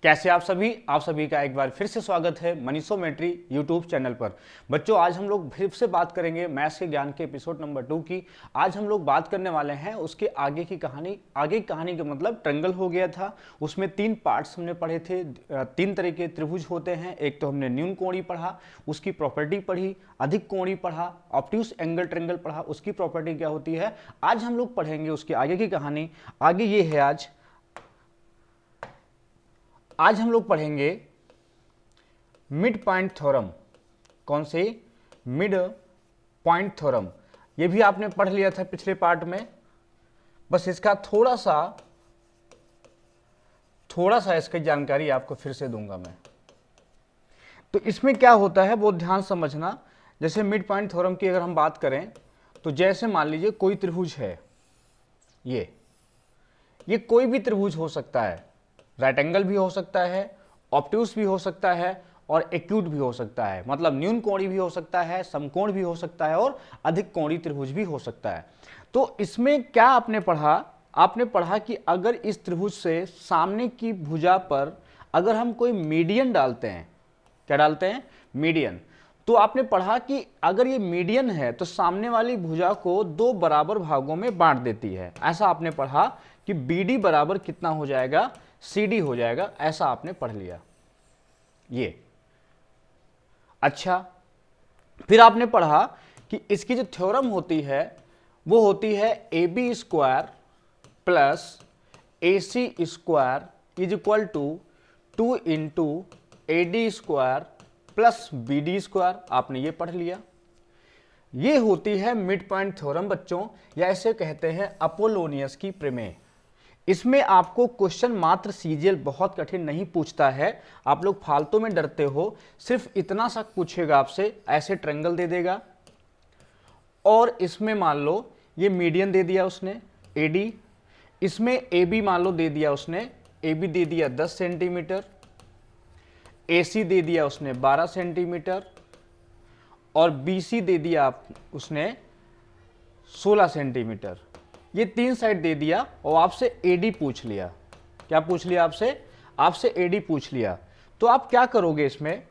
कैसे आप सभी का एक बार फिर से स्वागत है मनीषोमेट्री यूट्यूब चैनल पर। बच्चों, आज हम लोग फिर से बात करेंगे मैथ्स के ज्ञान के एपिसोड नंबर 2 की। आज हम लोग बात करने वाले हैं उसके आगे की कहानी। आगे की कहानी का मतलब ट्रायंगल हो गया था, उसमें 3 पार्ट्स हमने पढ़े थे। 3 तरह के त्रिभुज होते हैं। एक तो हमने न्यून कोणीय पढ़ा, उसकी प्रॉपर्टी पढ़ी, अधिक कोणीय पढ़ा, ऑब्ट्यूज एंगल ट्रायंगल पढ़ा, उसकी प्रॉपर्टी क्या होती है। आज हम लोग पढ़ेंगे उसके आगे की कहानी। आगे ये है आज हम लोग पढ़ेंगे मिड पॉइंट थ्योरम। कौन से? Mid point theorem. ये भी आपने पढ़ लिया था पिछले पार्ट में, बस इसका थोड़ा सा इसकी जानकारी आपको फिर से दूंगा मैं। तो इसमें क्या होता है वो ध्यान समझना। जैसे मिड पॉइंट थ्योरम की अगर हम बात करें तो जैसे मान लीजिए कोई त्रिभुज है, ये कोई भी त्रिभुज हो सकता है। राइट एंगल भी हो सकता है, ऑब्ट्यूज भी हो सकता है और एक्यूट भी हो सकता है। मतलब न्यून कोणीय भी हो सकता है, समकोण भी हो सकता है और अधिक कोणीय त्रिभुज भी हो सकता है। तो इसमें क्या आपने पढ़ा? आपने पढ़ा कि अगर इस त्रिभुज से सामने की भुजा पर अगर हम कोई मीडियन डालते हैं, क्या डालते हैं? मीडियन। तो आपने पढ़ा कि अगर ये मीडियन है तो सामने वाली भुजा को 2 बराबर भागों में बांट देती है। ऐसा आपने पढ़ा कि BD बराबर कितना हो जाएगा? CD हो जाएगा। ऐसा आपने पढ़ लिया ये। अच्छा, फिर आपने पढ़ा कि इसकी जो थ्योरम होती है वो होती है AB square plus AC square is equal to 2 into AD square plus BD square. आपने ये पढ़ लिया। ये होती है मिड पॉइंट थ्योरम बच्चों, या ऐसे कहते हैं अपोलोनियस की प्रमेय। इसमें आपको क्वेश्चन मात्र सीजीएल बहुत कठिन नहीं पूछता है। आप लोग फालतू में डरते हो। सिर्फ इतना सा पूछेगा आपसे, ऐसे ट्रायंगल दे देगा और इसमें मान लो ये मीडियन दे दिया उसने AD, इसमें AB मान लो दे दिया उसने, AB दे दिया 10 सेंटीमीटर, AC दे दिया उसने 12 सेंटीमीटर और BC दे दिया उसने 16 सेंटीमीटर। ये 3 साइड दे दिया और आपसे AD पूछ लिया। क्या पूछ लिया आपसे? आपसे AD पूछ लिया। तो आप क्या करोगे? इसमें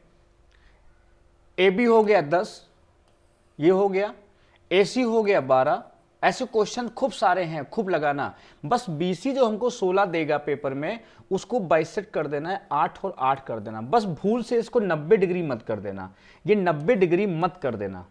AB हो गया 10, ये हो गया, AC हो गया 12। ऐसे क्वेश्चन खूब सारे हैं, खूब लगाना। बस BC जो हमको 16 देगा पेपर में, उसको बाइसेक्ट कर देना है, 8 और 8 कर देना। बस भूल से इसको 90 डिग्री मत कर देना, ये 90 डिग्री मत कर देना।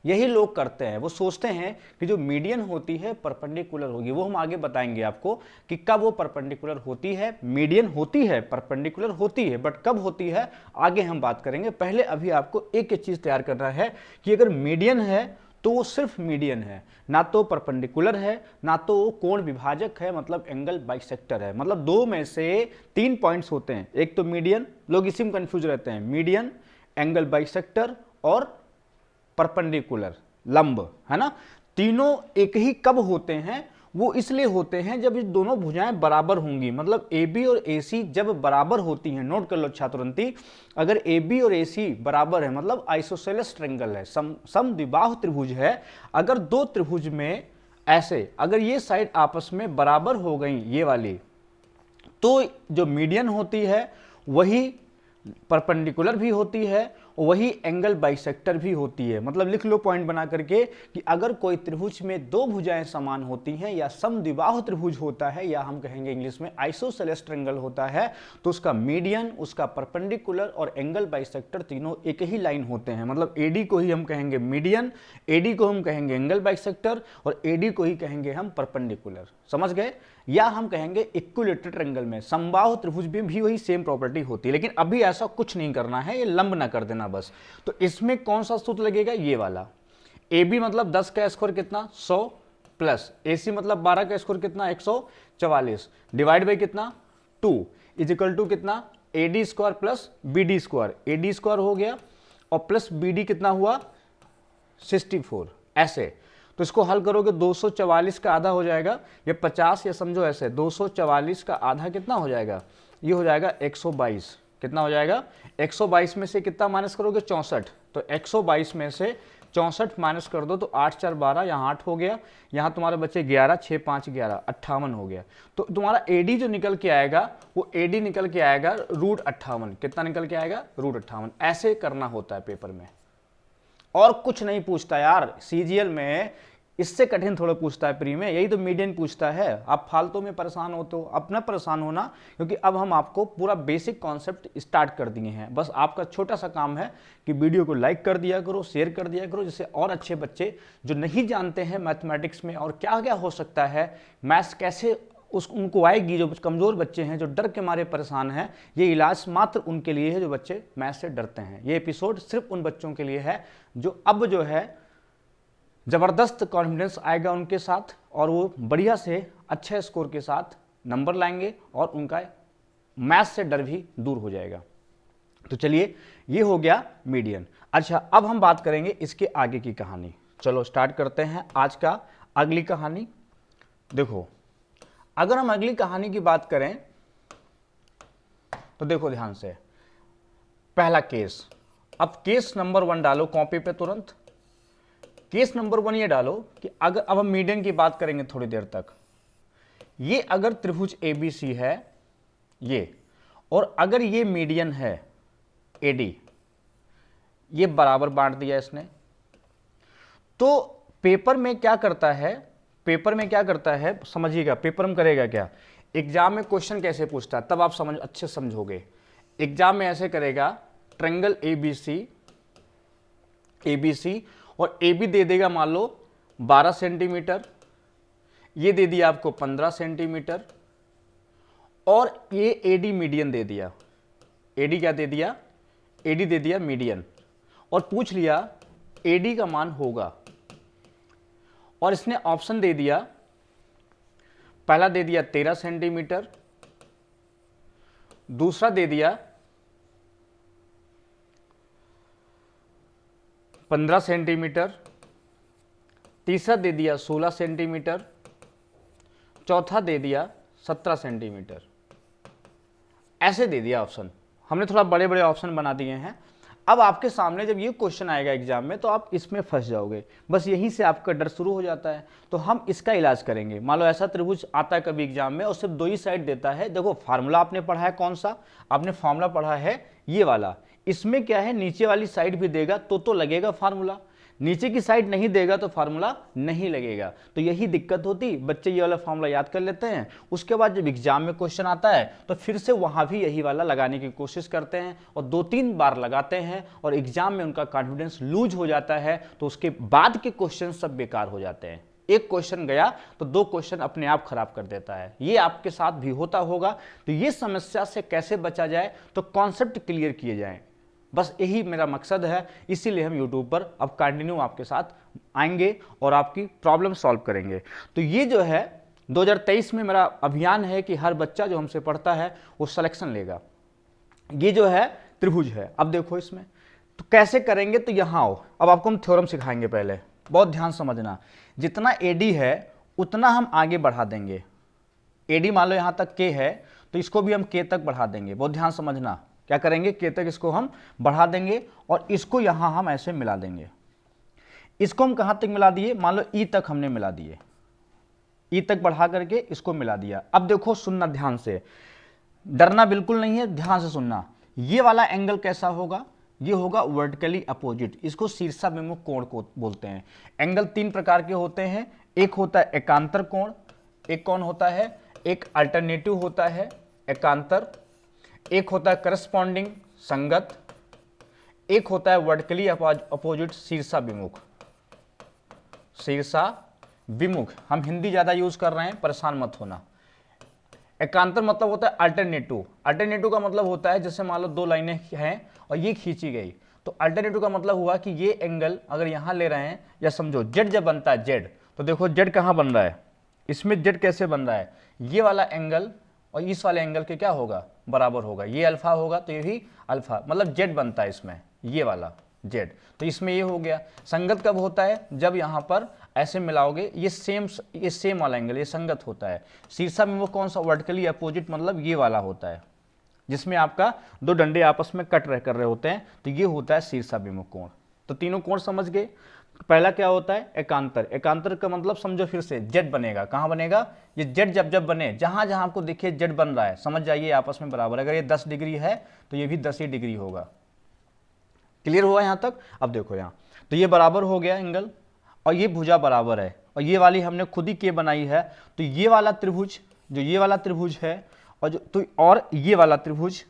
यही लोग करते हैं। वो सोचते हैं कि जो मीडियन होती है परपेंडिकुलर होगी। वो हम आगे बताएंगे आपको कि कब वो परपेंडिकुलर होती है। मीडियन होती है, परपेंडिकुलर होती है, बट कब होती है आगे हम बात करेंगे। पहले अभी आपको एक चीज तैयार करना है कि अगर मीडियन है तो वो सिर्फ मीडियन है, ना तो परपेंडिकुलर है, ना तो वो कोण विभाजक है, मतलब एंगल बाइसेक्टर है। मतलब 2 में से 3 पॉइंट्स होते हैं। एक तो मीडियन, लोग इसी में कंफ्यूज रहते हैं, मीडियन, एंगल बाइसेक्टर और परपेंडिकुलर, लंब, है ना। तीनों एक ही कब होते हैं? वो इसलिए होते हैं जब ये दोनों भुजाएं बराबर होंगी। मतलब AB और AC जब बराबर होती हैं, नोट कर लो छात्रोंती, अगर AB और AC बराबर है मतलब आइसोसेलेस ट्रायंगल है, समद्विबाहु त्रिभुज है। अगर 2 त्रिभुज में ऐसे अगर ये साइड आपस में बराबर हो गई, ये वाली, तो जो मीडियन होती है वही परपेंडिकुलर भी होती है, वही एंगल बाइसेक्टर भी होती है। मतलब लिख लो पॉइंट बना करके कि अगर कोई त्रिभुज में 2 भुजाएं समान होती हैं या समद्विबाहु त्रिभुज होता है, या हम कहेंगे इंग्लिश में आइसोसेलेस ट्रायंगल होता है, तो उसका मीडियन, उसका परपेंडिकुलर और एंगल बाइसेक्टर तीनों एक ही लाइन होते हैं। मतलब AD को ही हम कहेंगे मीडियन, AD को हम कहेंगे एंगल बाइसेक्टर और AD को ही कहेंगे हम परपेंडिकुलर। समझ गए? या हम कहेंगे इक्विलेटरल ट्रायंगल में, समबाहु त्रिभुज में भी वही सेम प्रॉपर्टी होती है। लेकिन अभी ऐसा कुछ नहीं करना है, ये लंब ना कर देना बस। तो इसमें कौन सा सूत्र लगेगा? ये वाला। AB मतलब 10 का स्क्वायर कितना? 100 प्लस AC मतलब 12 का स्क्वायर कितना? 144 डिवाइड बाई कितना? 2 इज इक्वल टू कितना? AD square plus BD square. AD square हो गया और प्लस BD कितना हुआ? 64। ऐसे तो इसको हल करोगे 244 का आधा हो जाएगा, ये 50, या समझो ऐसे 244 का आधा कितना हो जाएगा? ये हो जाएगा 122। कितना हो जाएगा? 122 में से कितना माइनस करोगे? 64। तो 122 में से 64 माइनस कर दो तो 8 4 12, यहाँ 8 हो गया, यहाँ तुम्हारे बच्चे 11 6 5 11 58 हो गया। तो तुम्हारा एडी जो निकल के आएगा वो एडी निकल के आएगा √58। कितना निकल के आएगा? √58। ऐसे करना होता है पेपर में, और कुछ नहीं पूछता यार सीजीएल में, इससे कठिन थोड़ा पूछता है प्री में, यही तो मीडियन पूछता है। आप फालतू में परेशान होते हो, अपना परेशान होना, क्योंकि अब हम आपको पूरा बेसिक कॉन्सेप्ट स्टार्ट कर दिए हैं। बस आपका छोटा सा काम है कि वीडियो को लाइक कर दिया करो, शेयर कर दिया करो, जिससे और अच्छे बच्चे जो नहीं जानते हैं मैथमेटिक्स में और क्या क्या हो सकता है, मैथ्स कैसे उनको आएगी, जो कमज़ोर बच्चे हैं, जो डर के मारे परेशान हैं, ये इलाज मात्र उनके लिए है जो बच्चे मैथ्स से डरते हैं। ये एपिसोड सिर्फ उन बच्चों के लिए है जो अब जो है ज़बरदस्त कॉन्फिडेंस आएगा उनके साथ, और वो बढ़िया से अच्छे स्कोर के साथ नंबर लाएंगे और उनका मैथ्स से डर भी दूर हो जाएगा। तो चलिए, ये हो गया मीडियन। अच्छा, अब हम बात करेंगे इसके आगे की कहानी। चलो स्टार्ट करते हैं आज का अगली कहानी। देखो, अगर हम अगली कहानी की बात करें तो देखो ध्यान से, पहला केस। अब केस नंबर 1 डालो कॉपी पे तुरंत। केस नंबर 1 ये डालो कि अगर, अब हम मीडियन की बात करेंगे थोड़ी देर तक, ये अगर त्रिभुज एबीसी है ये, और अगर ये मीडियन है एडी, ये बराबर बांट दिया इसने, तो पेपर में क्या करता है, पेपर में क्या करता है समझिएगा, पेपर में करेगा क्या, एग्जाम में क्वेश्चन कैसे पूछता है तब आप समझ अच्छे समझोगे। एग्जाम में ऐसे करेगा, ट्रायंगल एबीसी और ए बी दे देगा मान लो 12 सेंटीमीटर, ये दे दिया आपको 15 सेंटीमीटर, और ये एडी मीडियन दे दिया। एडी क्या दे दिया? एडी दे दिया मीडियन, और पूछ लिया एडी का मान होगा, और इसने ऑप्शन दे दिया, पहला दे दिया 13 सेंटीमीटर, दूसरा दे दिया 15 सेंटीमीटर, तीसरा दे दिया 16 सेंटीमीटर, चौथा दे दिया 17 सेंटीमीटर। ऐसे दे दिया ऑप्शन, हमने थोड़ा बड़े बड़े ऑप्शन बना दिए हैं। अब आपके सामने जब ये क्वेश्चन आएगा एग्जाम में तो आप इसमें फंस जाओगे, बस यहीं से आपका डर शुरू हो जाता है। तो हम इसका इलाज करेंगे। मान लो ऐसा त्रिभुज आता है कभी एग्जाम में और सिर्फ 2 ही साइड देता है। देखो फार्मूला आपने पढ़ा है, कौन सा आपने फार्मूला पढ़ा है? ये वाला। इसमें क्या है, नीचे वाली साइड भी देगा तो लगेगा फार्मूला, नीचे की साइड नहीं देगा तो फार्मूला नहीं लगेगा। तो यही दिक्कत होती, बच्चे ये वाला फार्मूला याद कर लेते हैं, उसके बाद जब एग्जाम में क्वेश्चन आता है तो फिर से वहां भी यही वाला लगाने की कोशिश करते हैं और 2-3 बार लगाते हैं और एग्जाम में उनका कॉन्फिडेंस लूज हो जाता है। तो उसके बाद के क्वेश्चन सब बेकार हो जाते हैं। एक क्वेश्चन गया तो 2 क्वेश्चन अपने आप खराब कर देता है। ये आपके साथ भी होता होगा। तो ये समस्या से कैसे बचा जाए, तो कॉन्सेप्ट क्लियर किए जाएं, बस यही मेरा मकसद है। इसीलिए हम YouTube पर अब कंटिन्यू आपके साथ आएंगे और आपकी प्रॉब्लम सॉल्व करेंगे। तो ये जो है 2023 में मेरा अभियान है कि हर बच्चा जो हमसे पढ़ता है वो सिलेक्शन लेगा। ये जो है त्रिभुज है। अब देखो इसमें तो कैसे करेंगे, तो यहाँ आओ, अब आपको हम थ्योरम सिखाएंगे। पहले बहुत ध्यान समझना, जितना एडी है उतना हम आगे बढ़ा देंगे। एडी मान लो यहाँ तक के है तो इसको भी हम के तक बढ़ा देंगे। बहुत ध्यान समझना, क्या करेंगे, के तक इसको हम बढ़ा देंगे और इसको यहां हम ऐसे मिला देंगे। इसको हम कहां तक मिला दिए, मान लो ई तक हमने मिला दिए, ई तक बढ़ा करके इसको मिला दिया। अब देखो सुनना ध्यान से, डरना बिल्कुल नहीं है, ध्यान से सुनना। ये वाला एंगल कैसा होगा, ये होगा वर्टिकली अपोजिट, इसको शीर्षाभिमुख कोण को बोलते हैं। एंगल 3 प्रकार के होते हैं, एक होता है एकांतर कोण, एक कौन होता है, एक अल्टरनेटिव होता है एकांतर, एक होता है करस्पॉन्डिंग संगत, एक होता है वर्टिकली अपोजिट शीर्षाभिमुख। शीर्षाभिमुख हम हिंदी ज्यादा यूज कर रहे हैं, परेशान मत होना। एकांतर मतलब होता है अल्टरनेटिव। अल्टरनेटिव का मतलब होता है जैसे मान लो 2 लाइनें हैं और ये खींची गई, तो अल्टरनेटिव का मतलब हुआ कि ये एंगल अगर यहां ले रहे हैं, या समझो जेड जब बनता है, जेड, तो देखो जेड कहां बन रहा है, इसमें जेड कैसे बन रहा है, ये वाला एंगल और इस वाले एंगल के क्या होगा, बराबर होगा। ये अल्फा होगा तो ये भी अल्फा, मतलब जेड बनता है इसमें, ये वाला जेड, तो इसमें ये हो गया। संगत कब होता है, जब यहाँ पर ऐसे मिलाओगे, ये सेम वाला एंगल, ये संगत होता है। शीर्षाभिमुख कौन सा, वर्टिकली अपोजिट, मतलब ये वाला होता है जिसमें आपका 2 डंडे आपस में कट कर रहे होते हैं, तो ये होता है शीर्षाभिमुख कोण। तो तीनों कोण समझ गए। पहला क्या होता है, एकांतर। एकांतर का मतलब समझो फिर से जेड बनेगा, कहाँ बनेगा, ये जेड जब जब बने, जहां जहां आपको देखिए जेड बन रहा है, समझ जाइए आपस में बराबर। अगर ये 10 डिग्री है तो ये भी 10 ही डिग्री होगा। क्लियर हुआ यहां तक। अब देखो यहाँ, तो ये बराबर हो गया एंगल, और ये भुजा बराबर है, और ये वाली हमने खुद ही के बनाई है। तो ये वाला त्रिभुज, जो ये वाला त्रिभुज है, और जो तो और ये वाला त्रिभुज,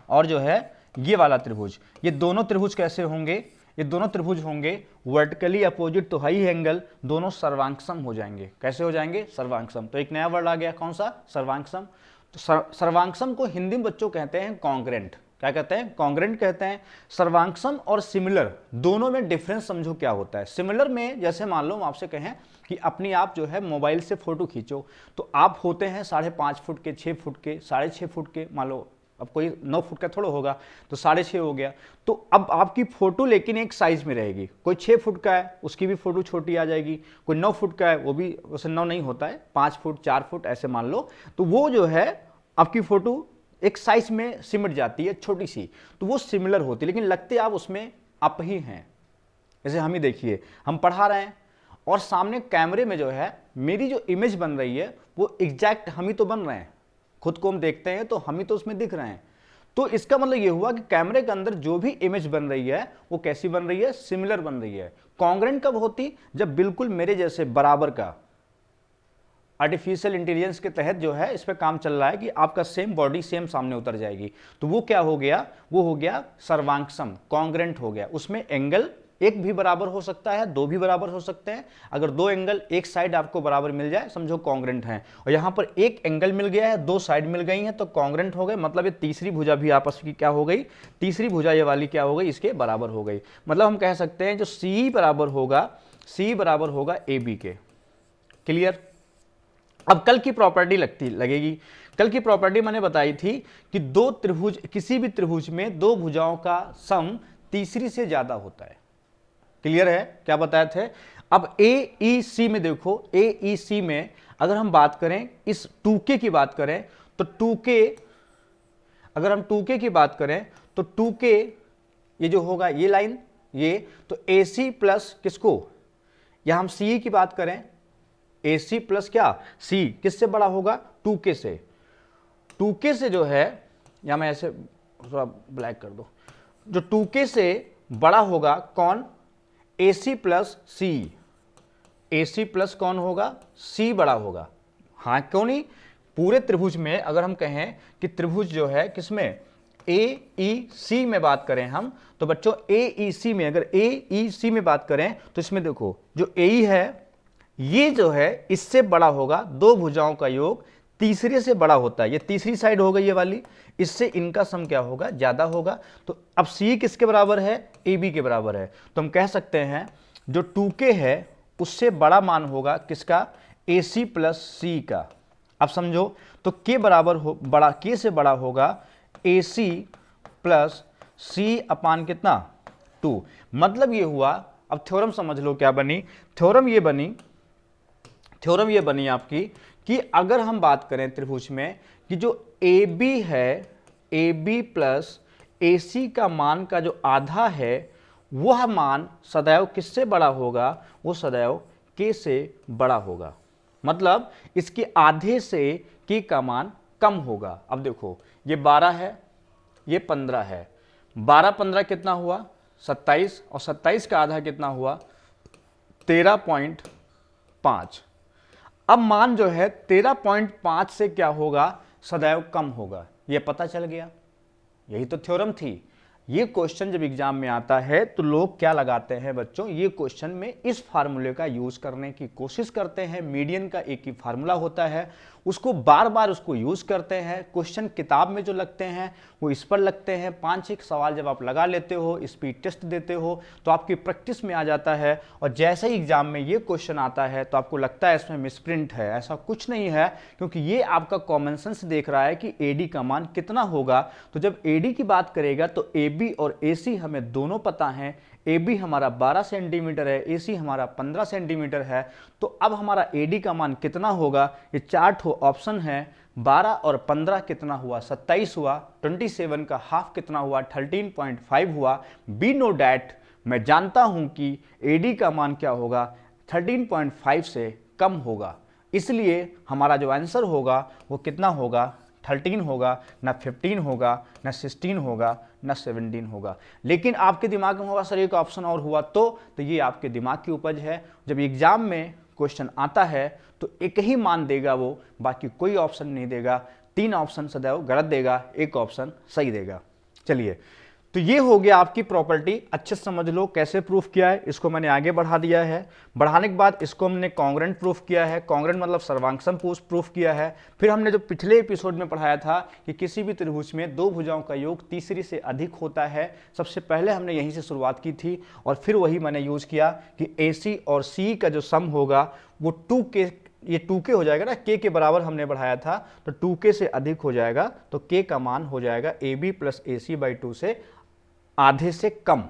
और जो है ये वाला त्रिभुज, ये दोनों त्रिभुज कैसे होंगे, ये दोनों त्रिभुज होंगे वर्टिकली अपोजिट, तो हाई एंगल, दोनों सर्वांगसम हो जाएंगे। कैसे हो जाएंगे, सर्वांगसम। तो एक नया वर्ड आ गया, कौन सा, सर्वांगसम। तो सर्वांगसम को हिंदी में बच्चों कहते हैं कॉन्ग्रेंट। क्या कहते हैं, कॉन्ग्रेंट कहते हैं। सर्वांगसम और सिमिलर दोनों में डिफरेंस समझो क्या होता है। सिमिलर में जैसे मान लो हम आपसे कहें कि अपनी आप जो है मोबाइल से फोटो खींचो, तो आप होते हैं 5.5 फुट के, 6 फुट के, 6.5 फुट के, मान लो अब कोई 9 फुट का थोड़ा होगा, तो 6.5 हो गया। तो अब आपकी फोटो लेकिन एक साइज में रहेगी। कोई 6 फुट का है उसकी भी फोटो छोटी आ जाएगी, कोई 9 फुट का है वो भी, वैसे 9 नहीं होता है, 5 फुट 4 फुट ऐसे मान लो, तो वो जो है आपकी फोटो एक साइज में सिमट जाती है, छोटी सी, तो वो सिमिलर होती है, लेकिन लगते आप उसमें आप ही हैं। जैसे हम ही देखिए, हम पढ़ा रहे हैं और सामने कैमरे में जो है मेरी जो इमेज बन रही है वो एग्जैक्ट हम ही तो बन रहे हैं। खुद को हम देखते हैं तो हम ही तो उसमें दिख रहे हैं। तो इसका मतलब ये हुआ कि कैमरे के अंदर जो भी इमेज बन रही है वो कैसी बन रही है, सिमिलर बन रही है। कॉन्ग्रेंट कब होती, जब बिल्कुल मेरे जैसे बराबर का, आर्टिफिशियल इंटेलिजेंस के तहत जो है इस पे काम चल रहा है कि आपका सेम बॉडी सेम सामने उतर जाएगी, तो वो क्या हो गया, वो हो गया सर्वांगसम, कॉन्ग्रेंट हो गया। उसमें एंगल एक भी बराबर हो सकता है, दो भी बराबर हो सकते हैं। अगर दो एंगल एक साइड आपको बराबर मिल जाए समझो कॉन्ग्रेंट है, और यहां पर एक एंगल मिल गया है, दो साइड मिल गई हैं तो कॉन्ग्रेंट हो गए। मतलब ये तीसरी भुजा भी आपस की क्या हो गई, तीसरी भुजा ये वाली क्या हो गई, इसके बराबर हो गई। मतलब हम कह सकते हैं जो सी बराबर होगा, सी बराबर होगा ए बी के। क्लियर। अब कल की प्रॉपर्टी लगेगी। कल की प्रॉपर्टी मैंने बताई थी कि दो त्रिभुज, किसी भी त्रिभुज में दो भुजाओं का सम तीसरी से ज्यादा होता है। क्लियर है, क्या बताए थे। अब ए ई सी में देखो, ए ई सी में अगर हम बात करें, इस 2K की बात करें तो 2K, अगर हम 2K की बात करें तो 2K ये जो होगा ये लाइन, ये तो AC प्लस किसको, या हम CE की बात करें, AC प्लस क्या C किससे बड़ा होगा, 2K से। 2K से जो है, या मैं ऐसे थोड़ा ब्लैक कर दो, जो 2K से बड़ा होगा कौन, AC plus C। AC plus कौन होगा, C बड़ा होगा। हाँ क्यों नहीं, पूरे त्रिभुज में अगर हम कहें कि त्रिभुज जो है किसमें, AEC में बात करें हम, तो बच्चों AEC में, अगर AEC में बात करें तो इसमें देखो जो AE है ये जो है इससे बड़ा होगा, दो भुजाओं का योग तीसरे से बड़ा होता है। ये तीसरी साइड हो गई ये वाली, इससे इनका सम क्या होगा, ज्यादा होगा। तो अब C किसके बराबर है, AB के बराबर है। तो हम कह सकते हैं जो 2K है उससे बड़ा मान होगा किसका, AC प्लस C का। अब समझो तो K बराबर हो, बड़ा K से बड़ा होगा AC प्लस C अपान कितना, 2। मतलब ये हुआ, अब थ्योरम समझ लो क्या बनी, थ्योरम ये बनी आपकी कि अगर हम बात करें त्रिभुज में कि जो AB है, AB प्लस AC का मान का जो आधा है वह मान सदैव किससे बड़ा होगा, वो सदैव K से बड़ा होगा। मतलब इसके आधे से K का मान कम होगा। अब देखो ये 12 है, ये 15 है, 12 15 कितना हुआ 27, और 27 का आधा कितना हुआ 13.5। अब मान जो है 13.5 से क्या होगा, सदैव कम होगा। ये पता चल गया, यही तो थ्योरम थी। ये क्वेश्चन जब एग्जाम में आता है तो लोग क्या लगाते हैं बच्चों, ये क्वेश्चन में इस फार्मूले का यूज करने की कोशिश करते हैं। मीडियन का एक ही फार्मूला होता है, उसको बार बार उसको यूज करते हैं। क्वेश्चन किताब में जो लगते हैं वो इस पर लगते हैं। 5-6 सवाल जब आप लगा लेते हो, स्पीड टेस्ट देते हो तो आपकी प्रैक्टिस में आ जाता है, और जैसे ही एग्जाम में ये क्वेश्चन आता है तो आपको लगता है इसमें मिसप्रिंट है। ऐसा कुछ नहीं है, क्योंकि ये आपका कॉमन सेंस देख रहा है कि AD का मान कितना होगा। तो जब AD की बात करेगा तो AB और AC हमें दोनों पता है। AB हमारा 12 सेंटीमीटर है, AC हमारा 15 सेंटीमीटर है। तो अब हमारा AD का मान कितना होगा, ये 4 ऑप्शन है, 12 और 15 कितना हुआ 27 हुआ, 27 का हाफ कितना हुआ 13.5 हुआ। बी नो डैट मैं जानता हूं कि AD का मान क्या होगा, 13.5 से कम होगा, इसलिए हमारा जो आंसर होगा वो कितना होगा, 13 होगा, ना 15 होगा, ना 16 होगा, ना 17 होगा। लेकिन आपके दिमाग में होगा सर एक ऑप्शन और हुआ तो ये आपके दिमाग की उपज है। जब एग्जाम में क्वेश्चन आता है तो एक ही मान देगा वो, बाकी कोई ऑप्शन नहीं देगा, 3 ऑप्शन सदैव गलत देगा, एक ऑप्शन सही देगा। चलिए, तो ये हो गया आपकी प्रॉपर्टी, अच्छे से समझ लो कैसे प्रूफ किया है। इसको मैंने आगे बढ़ा दिया है, बढ़ाने के बाद इसको हमने कॉन्ग्रेंट प्रूफ किया है, कॉन्ग्रेंट मतलब सर्वांगसम प्रूफ किया है। फिर हमने जो पिछले एपिसोड में पढ़ाया था कि किसी भी त्रिभुज में दो भुजाओं का योग तीसरी से अधिक होता है, सबसे पहले हमने यहीं से शुरुआत की थी और फिर वही मैंने यूज किया कि AC और CE का जो सम होगा वो 2K, ये 2K हो जाएगा ना, K के बराबर हमने बढ़ाया था, तो 2K से अधिक हो जाएगा तो K का मान हो जाएगा AB प्लस AC/2 से आधे से कम,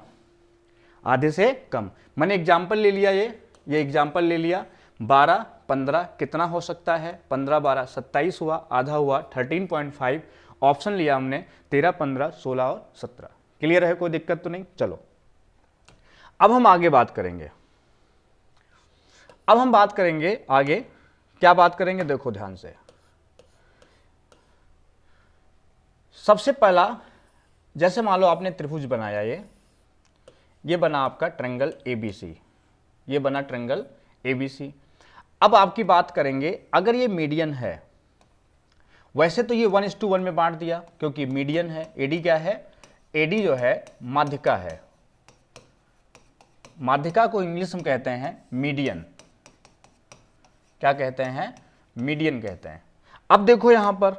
आधे से कम। मैंने एग्जाम्पल ले लिया, ये एग्जाम्पल ले लिया, 12, 15 कितना हो सकता है, 15, 12, 27 हुआ, आधा हुआ 13.5, ऑप्शन लिया हमने 13, 15, 16 और 17। क्लियर है, कोई दिक्कत तो नहीं। चलो अब हम आगे बात करेंगे, अब हम बात करेंगे आगे, क्या बात करेंगे देखो ध्यान से। सबसे पहला, जैसे मान लो आपने त्रिभुज बनाया, ये बना आपका ट्रायंगल ABC, ये बना ट्रायंगल ABC। अब आपकी बात करेंगे, अगर ये मीडियन है, वैसे तो ये 1:1 में बांट दिया क्योंकि मीडियन है। AD क्या है, AD जो है माध्यिका है, माध्यिका को इंग्लिश में कहते हैं मीडियन, क्या कहते हैं, मीडियन कहते हैं। अब देखो यहां पर,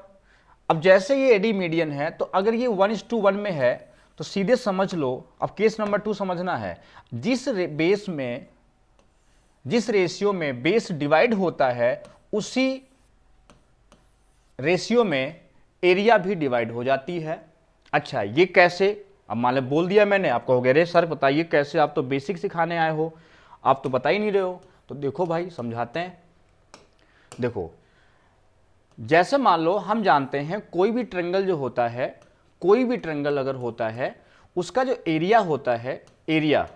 अब जैसे ये AD मीडियन है तो अगर ये 1:1 में है तो सीधे समझ लो, अब केस नंबर 2 समझना है, जिस बेस में, जिस रेशियो में बेस डिवाइड होता है उसी रेशियो में एरिया भी डिवाइड हो जाती है। अच्छा ये कैसे, अब मान लो बोल दिया मैंने, आप कहोगे अरे सर बताइए कैसे, आप तो बेसिक सिखाने आए हो, आप तो बता ही नहीं रहे हो। तो देखो भाई समझाते हैं। देखो जैसे मान लो हम जानते हैं कोई भी ट्रायंगल जो होता है, कोई भी ट्रायंगल अगर होता है उसका जो एरिया होता है, एरिया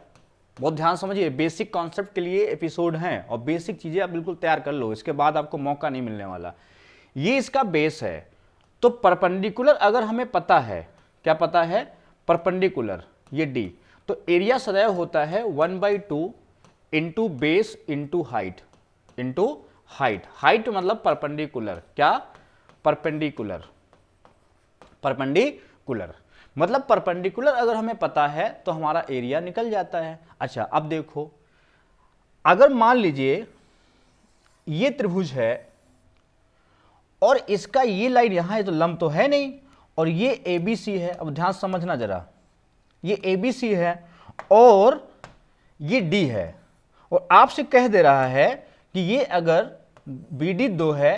बहुत ध्यान समझिए, बेसिक कॉन्सेप्ट के लिए एपिसोड हैं और बेसिक चीजें आप बिल्कुल तैयार कर लो, इसके बाद आपको मौका नहीं मिलने वाला। ये इसका बेस है, तो परपेंडिकुलर अगर हमें पता है, क्या पता है, परपेंडिकुलर ये D, तो एरिया सदैव होता है 1/2 into base into height, into height. Height मतलब परपेंडिकुलर, क्या, परपेंडिकुलर, परपेंडिकुलर मतलब परपेंडिकुलर अगर हमें पता है तो हमारा एरिया निकल जाता है। अच्छा अब देखो, अगर मान लीजिए ये त्रिभुज है और इसका ये लाइन यहां है तो लंब तो है नहीं, और ये ABC है, अब ध्यान समझना जरा, ये ABC है और ये D है, और आपसे कह दे रहा है कि ये अगर BD 2 है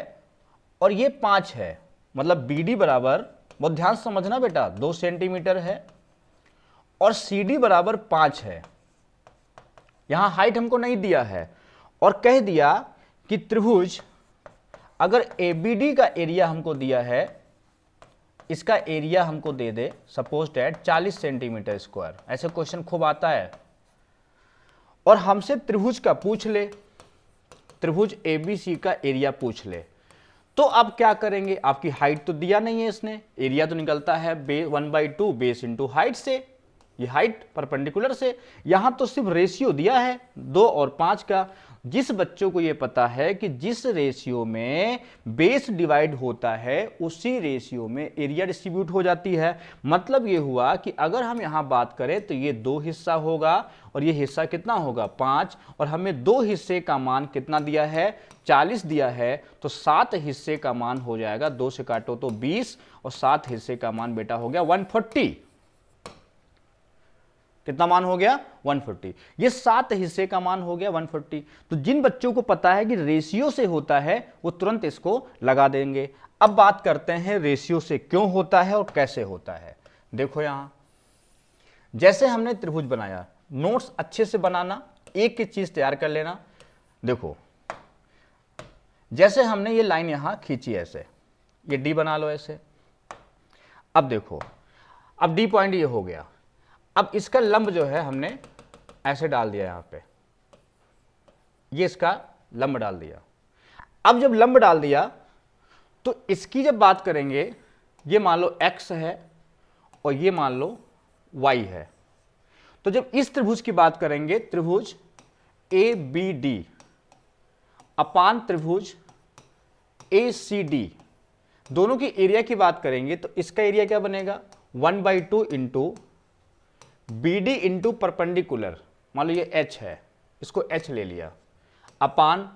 और ये 5 है, मतलब BD बराबर, बहुत ध्यान समझना बेटा, 2 सेंटीमीटर है और CD बराबर 5 है। यहां हाइट हमको नहीं दिया है, और कह दिया कि त्रिभुज अगर ABD का एरिया हमको दिया है, इसका एरिया हमको दे दे सपोज दैट 40 सेंटीमीटर स्क्वायर, ऐसे क्वेश्चन खूब आता है, और हमसे त्रिभुज का पूछ ले, त्रिभुज ABC का एरिया पूछ ले, तो अब क्या करेंगे, आपकी हाइट तो दिया नहीं है इसने, एरिया तो निकलता है 1/2 बेस इंटू हाइट से, ये हाइट परपेंडिकुलर से, यहां तो सिर्फ रेशियो दिया है 2 और 5 का। जिस बच्चों को ये पता है कि जिस रेशियो में बेस डिवाइड होता है उसी रेशियो में एरिया डिस्ट्रीब्यूट हो जाती है। मतलब ये हुआ कि अगर हम यहां बात करें तो ये 2 हिस्सा होगा और ये हिस्सा कितना होगा 5, और हमें 2 हिस्से का मान कितना दिया है 40 दिया है, तो 7 हिस्से का मान हो जाएगा, 2 से काटो तो 20, और 7 हिस्से का मान बेटा हो गया 140। कितना मान हो गया 140, ये 7 हिस्से का मान हो गया 140। तो जिन बच्चों को पता है कि रेशियो से होता है वो तुरंत इसको लगा देंगे। अब बात करते हैं रेशियो से क्यों होता है और कैसे होता है। देखो यहां जैसे हमने त्रिभुज बनाया, नोट्स अच्छे से बनाना, एक एक चीज तैयार कर लेना। देखो जैसे हमने ये लाइन यहां खींची ऐसे, ये D बना लो ऐसे। अब देखो, अब D पॉइंट ये हो गया, अब इसका लंब जो है हमने ऐसे डाल दिया यहां पे, ये इसका लंब डाल दिया। अब जब लंब डाल दिया तो इसकी जब बात करेंगे, ये मान लो x है और ये मान लो y है। तो जब इस त्रिभुज की बात करेंगे, त्रिभुज ABD अपान त्रिभुज ACD, दोनों की एरिया की बात करेंगे तो इसका एरिया क्या बनेगा 1/2 इंटू BD इंटू परपेंडिकुलर, मान लो ये H है, इसको H ले लिया, अपान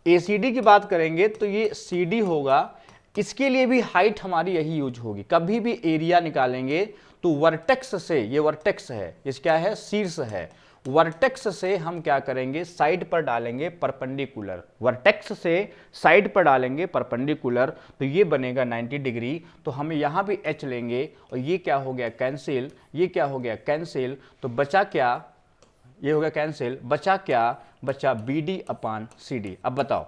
ACD की बात करेंगे तो ये CD होगा। इसके लिए भी हाइट हमारी यही यूज होगी, कभी भी एरिया निकालेंगे तो वर्टेक्स से, ये वर्टेक्स है, ये क्या है शीर्ष है, वर्टेक्स से हम क्या करेंगे साइड पर डालेंगे परपेंडिकुलर, वर्टेक्स से साइड पर डालेंगे परपेंडिकुलर, तो ये बनेगा 90 डिग्री। तो हम यहाँ भी H लेंगे और ये क्या हो गया कैंसिल, ये क्या हो गया कैंसिल, तो बचा क्या, ये हो गया कैंसिल, बचा क्या, बचा BD अपान CD। अब बताओ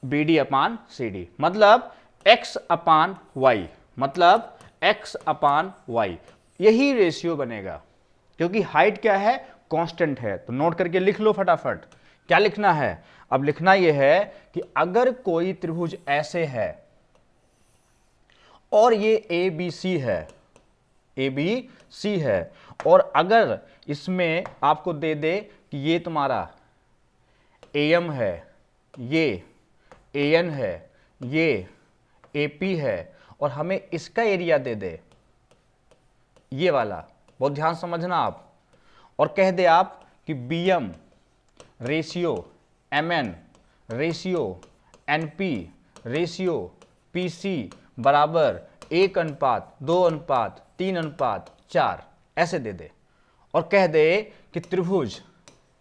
BD अपान CD मतलब x अपान y, मतलब x अपान y, यही रेशियो बनेगा क्योंकि हाइट क्या है कांस्टेंट है। तो नोट करके लिख लो फटाफट, क्या लिखना है, अब लिखना यह है कि अगर कोई त्रिभुज ऐसे है और ये ABC है, ABC है, और अगर इसमें आपको दे दे कि ये तुम्हारा AM है, ये AN है, ये AP है, और हमें इसका एरिया दे दे ये वाला, बहुत ध्यान समझना आप, और कह दे आप कि BM ratio MN ratio NP ratio PC बराबर 1:2:3:4 ऐसे दे दे, और कह दे कि त्रिभुज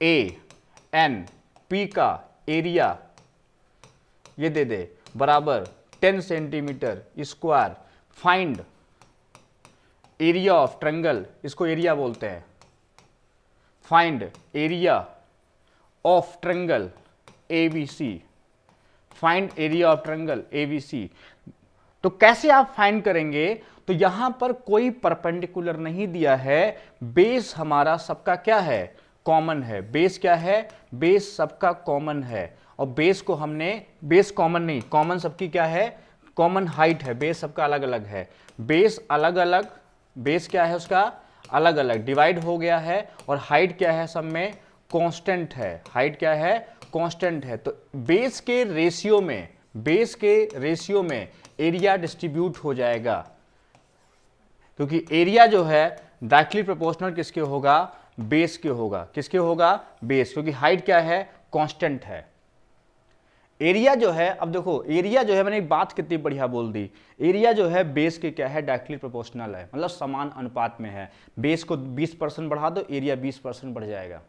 ANP का एरिया ये दे दे बराबर 10 centimetre square, find area of triangle, इसको एरिया बोलते हैं, find area of triangle ABC, find area of triangle ABC। तो कैसे आप फाइंड करेंगे, तो यहां पर कोई परपेंडिकुलर नहीं दिया है, बेस हमारा सबका क्या है कॉमन है, बेस क्या है, बेस सबका कॉमन है, और बेस को हमने, बेस कॉमन नहीं, कॉमन सबकी क्या है, कॉमन हाइट है, बेस सबका अलग अलग है, बेस अलग अलग, बेस क्या है उसका अलग अलग डिवाइड हो गया है, और हाइट क्या है सब में कांस्टेंट है, हाइट क्या है कांस्टेंट है। तो बेस के रेशियो में, बेस के रेशियो में एरिया डिस्ट्रीब्यूट हो जाएगा, क्योंकि एरिया जो है डायरेक्टली प्रोपोर्शनल किसके होगा, बेस के होगा, किसके होगा बेस, क्योंकि हाइट क्या है कांस्टेंट है। एरिया जो है, अब देखो एरिया जो है, मैंने एक बात कितनी बढ़िया बोल दी, एरिया जो है बेस के क्या है डायरेक्टली प्रोपोर्शनल है, मतलब समान अनुपात में है, बेस को 20% बढ़ा दो एरिया 20% बढ़ जाएगा,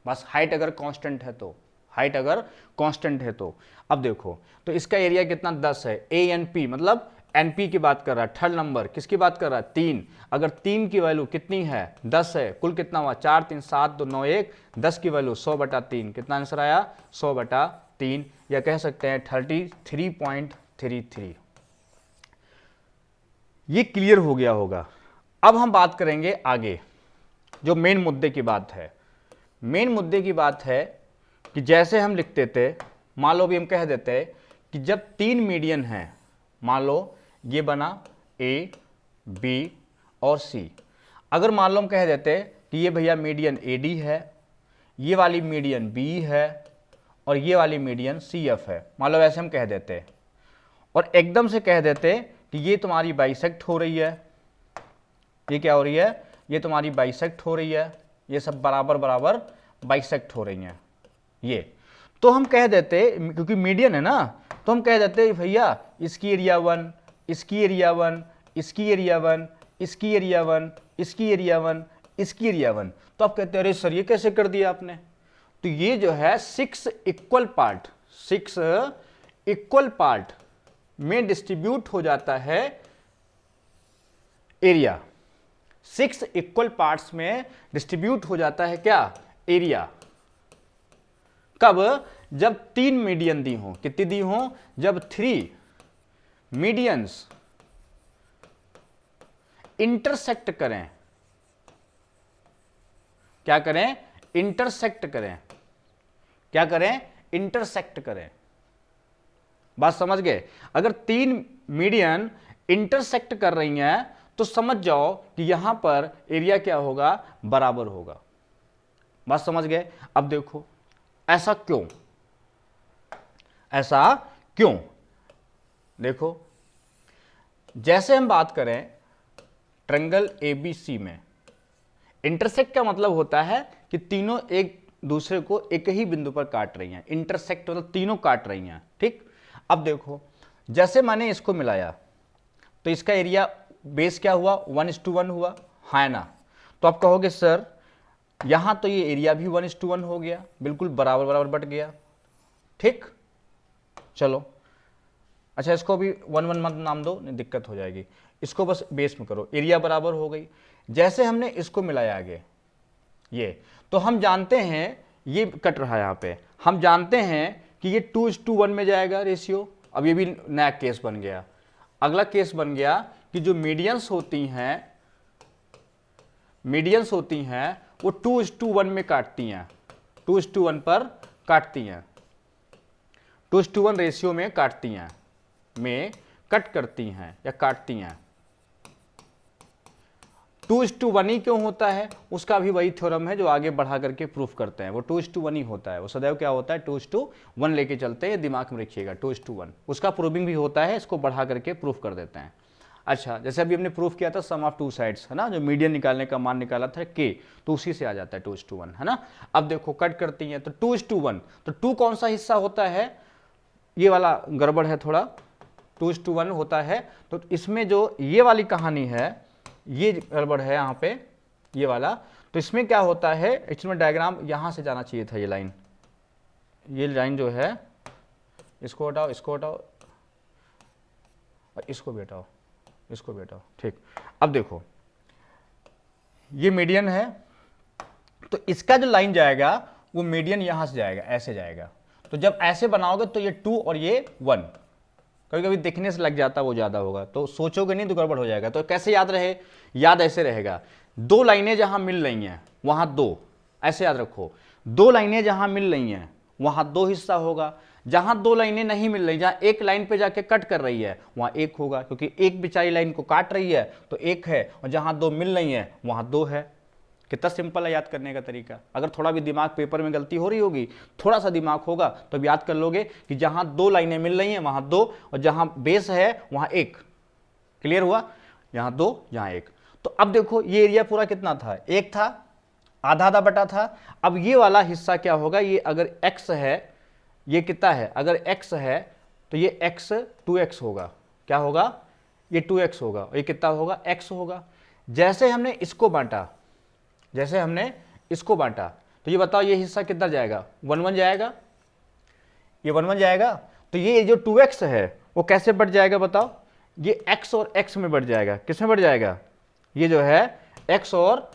बस हाइट अगर कांस्टेंट है तो, हाइट अगर कांस्टेंट है तो। अब देखो तो इसका एरिया कितना 10 है, ANP मतलब NP की बात कर रहा है, थर्ड नंबर किसकी बात कर रहा है 3, अगर 3 की वैल्यू कितनी है 10 है, कुल कितना हुआ 4 3 7 2 9 1, 10 की वैल्यू 100/3, कितना आंसर आया 100/3, या कह सकते हैं 33.33। ये क्लियर हो गया होगा। अब हम बात करेंगे आगे, जो मेन मुद्दे की बात है, मेन मुद्दे की बात है कि जैसे हम लिखते थे, मान लो भी हम कह देते कि जब 3 मीडियन हैं, मान लो ये बना A, B और C, अगर मान लो हम कह देते कि ये भैया मीडियन AD है, ये वाली मीडियन B है और ये वाली मीडियन CF है, मान लो ऐसे हम कह देते, और एकदम से कह देते कि ये तुम्हारी बाइसेक्ट हो रही है, ये क्या हो रही है, ये तुम्हारी बाइसेक्ट हो रही है, ये सब बराबर बराबर बाइसेक्ट हो रही हैं ये, तो हम कह देते क्योंकि मीडियन है ना, तो हम कह देते भैया इसकी एरिया 1, इसकी एरिया 1, इसकी एरिया 1, इसकी एरिया 1, इसकी एरिया 1, इसकी एरिया 1। तो आप कहते हैं अरे सर ये कैसे कर दिया आपने, तो ये जो है 6 इक्वल पार्ट, 6 इक्वल पार्ट में डिस्ट्रीब्यूट हो जाता है एरिया, 6 इक्वल पार्ट्स में डिस्ट्रीब्यूट हो जाता है क्या एरिया, कब, जब 3 मीडियन दी हो, कितनी दी हो, जब 3 मीडियंस इंटरसेक्ट करें, क्या करें इंटरसेक्ट करें। क्या करें? इंटरसेक्ट करें। बात समझ गए? अगर तीन मीडियन इंटरसेक्ट कर रही हैं तो समझ जाओ कि यहां पर एरिया क्या होगा? बराबर होगा। बात समझ गए? अब देखो ऐसा क्यों? ऐसा क्यों? देखो, जैसे हम बात करें ट्रायंगल एबीसी में, इंटरसेक्ट का मतलब होता है कि तीनों एक दूसरे को एक ही बिंदु पर काट रही हैं। इंटरसेक्ट मतलब तीनों काट रही हैं। ठीक, अब देखो जैसे मैंने इसको मिलाया तो इसका एरिया बेस क्या हुआ? 1:1 हुआ, है ना? तो आप कहोगे सर यहां तो ये एरिया भी 1:1 हो गया, बिल्कुल बराबर बराबर बट गया। ठीक, चलो अच्छा इसको भी 1:1 मत नाम दो, नहीं दिक्कत हो जाएगी। इसको बस बेस में करो, एरिया बराबर हो गई। जैसे हमने इसको मिलाया आगे ये, तो हम जानते हैं ये कट रहा है यहाँ पे, हम जानते हैं कि ये 2:1 में जाएगा रेशियो। अब ये भी नया केस बन गया। अगला केस बन गया कि जो मीडियंस होती हैं वो 2:1 में काटती हैं, 2:1 पर काटती हैं, 2:1 रेशियो में काटती हैं, में कट करती हैं या काटती हैं। 2:1 ही क्यों होता है? उसका भी वही थ्योरम है जो आगे बढ़ा करके प्रूफ करते हैं। वो 2:1 ही होता है, वो सदैव क्या होता है? 2:1 लेके चलते हैं, दिमाग में रखिएगा 2:1। उसका प्रूविंग भी होता है, इसको बढ़ा करके प्रूफ कर देते हैं। अच्छा, जैसे अभी हमने प्रूफ किया था सम ऑफ टू साइड्स, है ना, जो मीडियन निकालने का मान निकाला था के, तो उसी से आ जाता है 2:1, है ना। अब देखो कट करती हैं तो 2:1, तो 2 कौन सा हिस्सा होता है? ये वाला गड़बड़ है थोड़ा, 2:1 होता है। तो इसमें जो ये वाली कहानी है ये गड़बड़ है यहाँ पे, ये वाला। तो इसमें क्या होता है? इसमें डायग्राम यहाँ से जाना चाहिए था, ये लाइन जो है, इसको हटाओ, इसको हटाओ, और इसको भी हटाओ, इसको भी हटाओ। ठीक, अब देखो ये मीडियन है, तो इसका जो लाइन जाएगा वो मीडियन यहाँ से जाएगा, ऐसे जाएगा। तो जब ऐसे बनाओगे तो ये 2 और ये 1, कभी कभी देखने से लग जाता वो ज़्यादा होगा, तो सोचोगे नहीं तो गड़बड़ हो जाएगा। तो कैसे याद रहे? याद ऐसे रहेगा, 2 लाइनें जहां मिल रही हैं वहां 2, ऐसे याद रखो, 2 लाइनें जहां मिल रही हैं वहां 2 हिस्सा होगा। जहां 2 लाइनें नहीं मिल रही, जहां एक लाइन पे जाके कट कर रही है वहां 1 होगा, क्योंकि एक बेचारी लाइन को काट रही है तो 1 है, और जहां 2 मिल रही हैं वहां 2 है। कितना सिंपल है याद करने का तरीका। अगर थोड़ा भी दिमाग पेपर में गलती हो रही होगी, थोड़ा सा दिमाग होगा तो अब याद कर लोगे कि जहां 2 लाइनें मिल रही हैं वहां 2, और जहां बेस है वहां 1। क्लियर हुआ? यहां 2, यहां 1। तो अब देखो ये एरिया पूरा कितना था? 1 था, आधा आधा बटा था। अब ये वाला हिस्सा क्या होगा? ये अगर x है, ये कितना है? अगर x है तो ये x 2x होगा। क्या होगा? ये 2x होगा, और ये कितना होगा? x होगा। जैसे हमने इसको बांटा, तो ये बताओ ये हिस्सा कितना जाएगा? 1:1 जाएगा, ये 1:1 जाएगा। तो ये जो 2x है वो कैसे बढ़ जाएगा बताओ? ये x और x में बढ़ जाएगा। किस में बढ़ जाएगा? ये जो है x और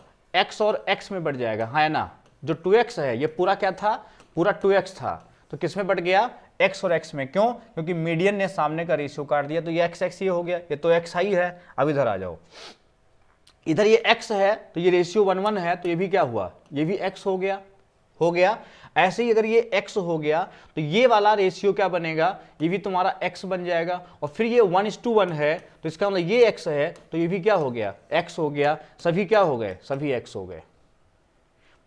x में बढ़ जाएगा, है ना। जो 2x है ये पूरा क्या था? पूरा 2x था, तो किस में बढ़ गया? x और x में। क्यों? क्योंकि मीडियन ने सामने का रेशियो काट दिया, तो ये x ये हो गया, ये तो x ही है। अब इधर आ जाओ, इधर ये x है तो ये रेशियो 1:1 है, तो ये भी क्या हुआ? ये भी x हो गया। ऐसे ही अगर ये x हो गया तो ये वाला रेशियो क्या बनेगा? ये भी तुम्हारा x बन जाएगा। और फिर ये 1:1 है, तो इसका मतलब ये x है, तो ये भी क्या हो गया? x हो गया। सभी क्या हो गए? सभी x हो गए।